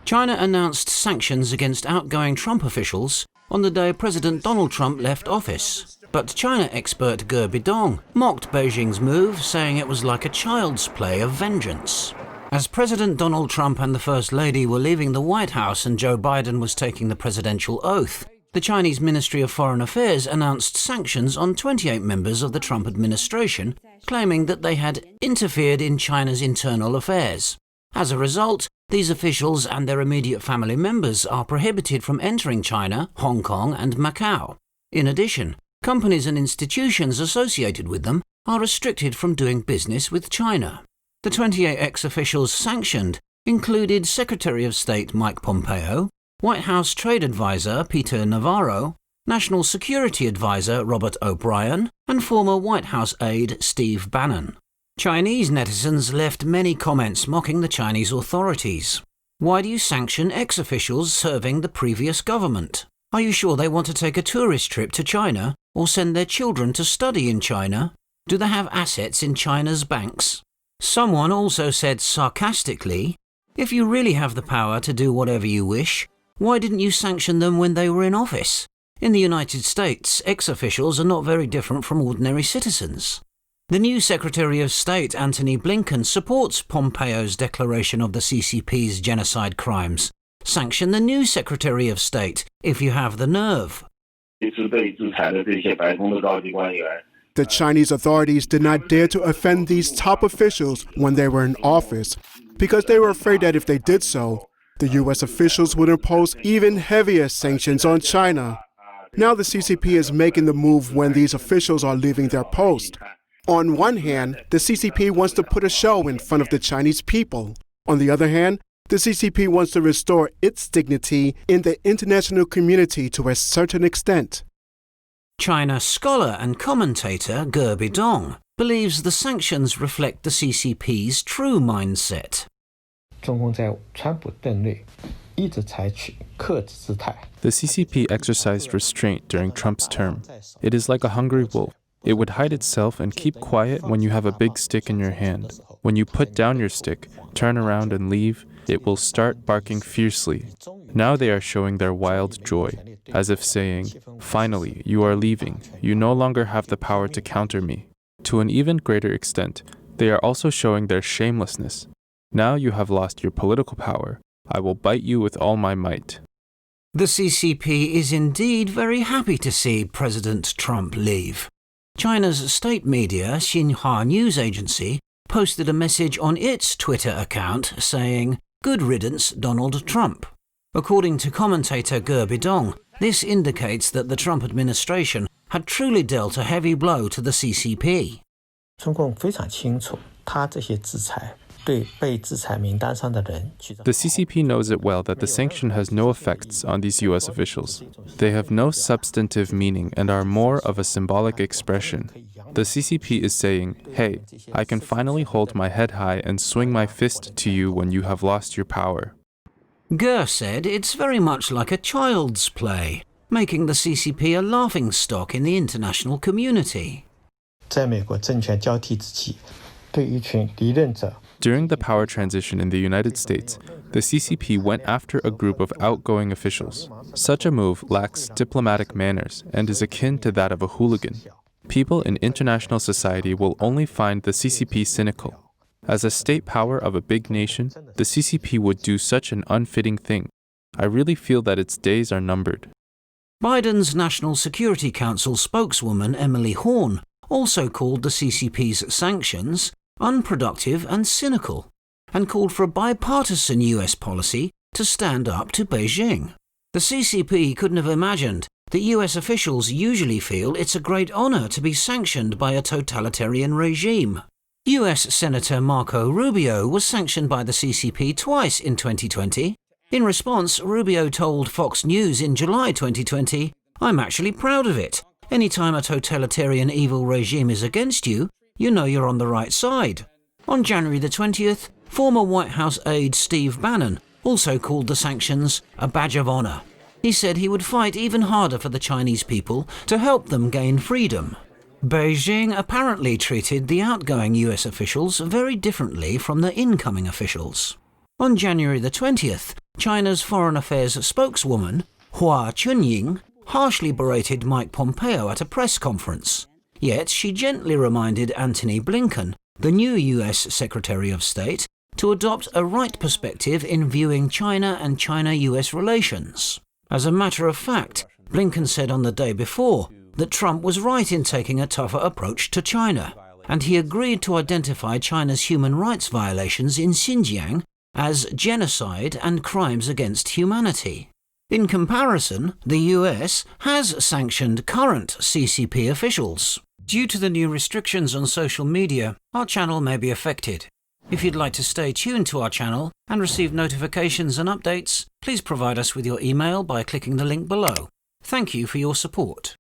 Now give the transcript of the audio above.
China announced sanctions against outgoing Trump officials on the day President Donald Trump left office. But China expert Ge Bidong mocked Beijing's move, saying it was like a child's play of vengeance. As President Donald Trump and the First Lady were leaving the White House and Joe Biden was taking the presidential oath, the Chinese Ministry of Foreign Affairs announced sanctions on 28 members of the Trump administration, claiming that they had interfered in China's internal affairs. As a result, these officials and their immediate family members are prohibited from entering China, Hong Kong and Macau. In addition, companies and institutions associated with them are restricted from doing business with China. The 28 ex-officials sanctioned included Secretary of State Mike Pompeo, White House Trade Advisor Peter Navarro, National Security Advisor Robert O'Brien, and former White House aide Steve Bannon. Chinese netizens left many comments mocking the Chinese authorities. Why do you sanction ex-officials serving the previous government? Are you sure they want to take a tourist trip to China or send their children to study in China? Do they have assets in China's banks? Someone also said sarcastically, if you really have the power to do whatever you wish, why didn't you sanction them when they were in office? In the United States, ex-officials are not very different from ordinary citizens. The new Secretary of State, Antony Blinken, supports Pompeo's declaration of the CCP's genocide crimes. Sanction the new Secretary of State, if you have the nerve. The Chinese authorities did not dare to offend these top officials when they were in office, because they were afraid that if they did so, the U.S. officials would impose even heavier sanctions on China. Now the CCP is making the move when these officials are leaving their post. On one hand, the CCP wants to put a show in front of the Chinese people. On the other hand, the CCP wants to restore its dignity in the international community to a certain extent. China scholar and commentator Ge Bidong believes the sanctions reflect the CCP's true mindset. The CCP exercised restraint during Trump's term. It is like a hungry wolf. It would hide itself and keep quiet when you have a big stick in your hand. When you put down your stick, turn around and leave, it will start barking fiercely. Now they are showing their wild joy, as if saying, finally, you are leaving. You no longer have the power to counter me. To an even greater extent, they are also showing their shamelessness. Now you have lost your political power. I will bite you with all my might. The CCP is indeed very happy to see President Trump leave. China's state media, Xinhua News Agency, posted a message on its Twitter account saying, "Good riddance, Donald Trump." According to commentator Ge Bidong, this indicates that the Trump administration had truly dealt a heavy blow to the CCP. The CCP knows it well that the sanction has no effects on these U.S. officials. They have no substantive meaning and are more of a symbolic expression. The CCP is saying, hey, I can finally hold my head high and swing my fist to you when you have lost your power. Ge said it's very much like a child's play, making the CCP a laughingstock in the international community. During the power transition in the United States, the CCP went after a group of outgoing officials. Such a move lacks diplomatic manners and is akin to that of a hooligan. People in international society will only find the CCP cynical. As a state power of a big nation, the CCP would do such an unfitting thing. I really feel that its days are numbered. Biden's National Security Council spokeswoman Emily Horn also called the CCP's sanctions unproductive and cynical, and called for a bipartisan US policy to stand up to Beijing. The CCP couldn't have imagined that US officials usually feel it's a great honor to be sanctioned by a totalitarian regime. US Senator Marco Rubio was sanctioned by the CCP twice in 2020. In response, Rubio told Fox News in July 2020, "I'm actually proud of it. Anytime a totalitarian evil regime is against you, you know you're on the right side." On January the 20th, former White House aide Steve Bannon also called the sanctions a badge of honor. He said he would fight even harder for the Chinese people to help them gain freedom. Beijing apparently treated the outgoing US officials very differently from the incoming officials. On January the 20th, China's Foreign Affairs spokeswoman, Hua Chunying, harshly berated Mike Pompeo at a press conference. Yet she gently reminded Antony Blinken, the new US Secretary of State, to adopt a right perspective in viewing China and China-US relations. As a matter of fact, Blinken said on the day before that Trump was right in taking a tougher approach to China, and he agreed to identify China's human rights violations in Xinjiang as genocide and crimes against humanity. In comparison, the US has sanctioned current CCP officials. Due to the new restrictions on social media, our channel may be affected. If you'd like to stay tuned to our channel and receive notifications and updates, please provide us with your email by clicking the link below. Thank you for your support.